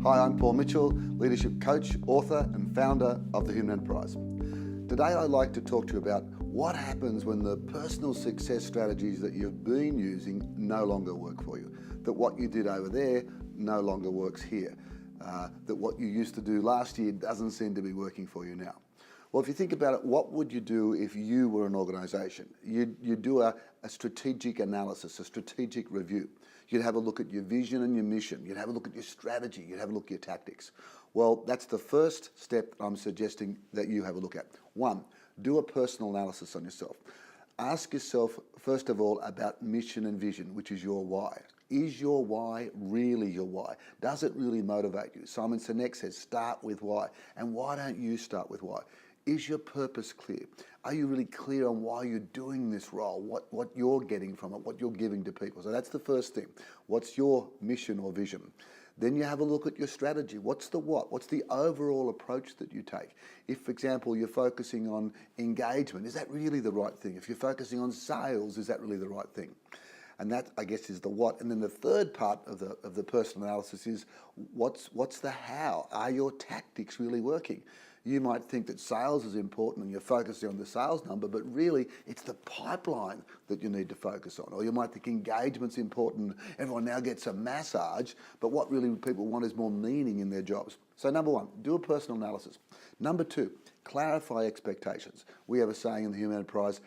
Hi, I'm Paul Mitchell, leadership coach, author and founder of the Human Enterprise. Today I'd like to talk to you about what happens when the personal success strategies that you've been using no longer work for you. That what you did over there no longer works here. That what you used to do last year doesn't seem to be working for you now. Well, if you think about it, what would you do if you were an organisation? You'd do a strategic analysis, a strategic review. You'd have a look at your vision and your mission. You'd have a look at your strategy. You'd have a look at your tactics. Well, that's the first step I'm suggesting that you have a look at. One, do a personal analysis on yourself. Ask yourself, first of all, about mission and vision, which is your why. Is your why really your why? Does it really motivate you? Simon Sinek says, start with why. And why don't you start with why? Is your purpose clear? Are you really clear on why you're doing this role, what you're getting from it, what you're giving to people? So that's the first thing. What's your mission or vision? Then you have a look at your strategy. What's the what? What's the overall approach that you take? If, for example, you're focusing on engagement, is that really the right thing? If you're focusing on sales, is that really the right thing? And that, I guess, is the what. And then the third part of the personal analysis is what's the how? Are your tactics really working? You might think that sales is important and you're focusing on the sales number, but really it's the pipeline that you need to focus on. Or you might think engagement's important. Everyone now gets a massage, but what really people want is more meaning in their jobs. So number one, do a personal analysis. Number two, clarify expectations. We have a saying in the Human Enterprise,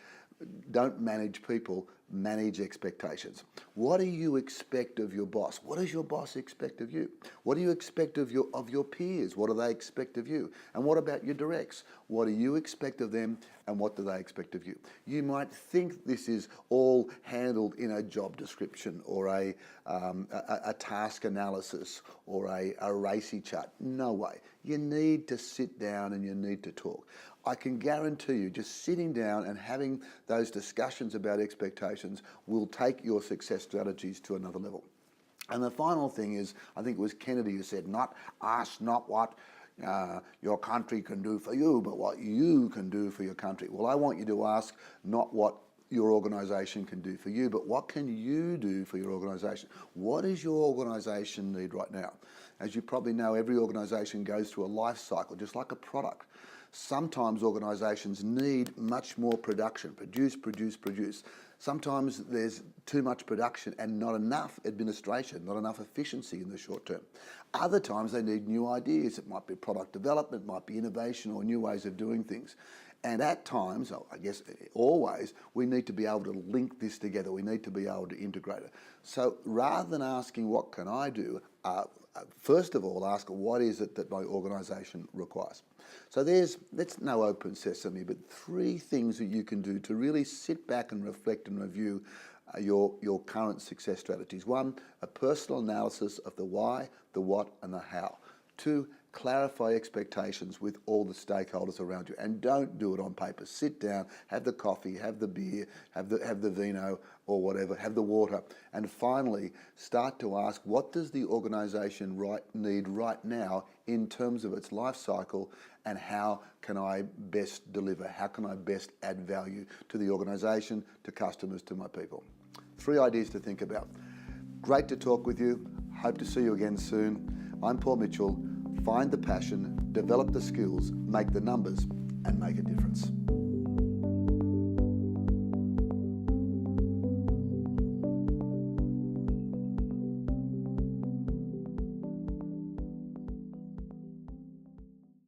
don't manage people, manage expectations. What do you expect of your boss? What does your boss expect of you? What do you expect of your peers? What do they expect of you? And what about your directs? What do you expect of them and what do they expect of you? You might think this is all handled in a job description or a task analysis or a RACI chart. No way. You need to sit down and you need to talk. I can guarantee you just sitting down and having those discussions about expectations will take your success strategies to another level. And the final thing is, I think it was Kennedy who said, ask not what your country can do for you, but what you can do for your country. Well, I want you to ask not what your organisation can do for you, but what can you do for your organisation? What does your organisation need right now? As you probably know, every organisation goes through a life cycle, just like a product. Sometimes organisations need much more production, produce. Sometimes there's too much production and not enough administration, not enough efficiency in the short term. Other times they need new ideas. It might be product development, it might be innovation or new ways of doing things. And at times, I guess always, we need to be able to link this together. We need to be able to integrate it. So rather than asking what can I do, first of all ask what is it that my organisation requires. So that's no open sesame, but three things that you can do to really sit back and reflect and review your current success strategies. One, a personal analysis of the why, the what and the how. Two, clarify expectations with all the stakeholders around you, and don't do it on paper. Sit down, have the coffee, have the beer, have the vino or whatever, have the water. And finally, start to ask, what does the organisation need right now in terms of its life cycle, and how can I best deliver? How can I best add value to the organisation, to customers, to my people? 3 ideas to think about. Great to talk with you. Hope to see you again soon. I'm Paul Mitchell. Find the passion, develop the skills, make the numbers, and make a difference.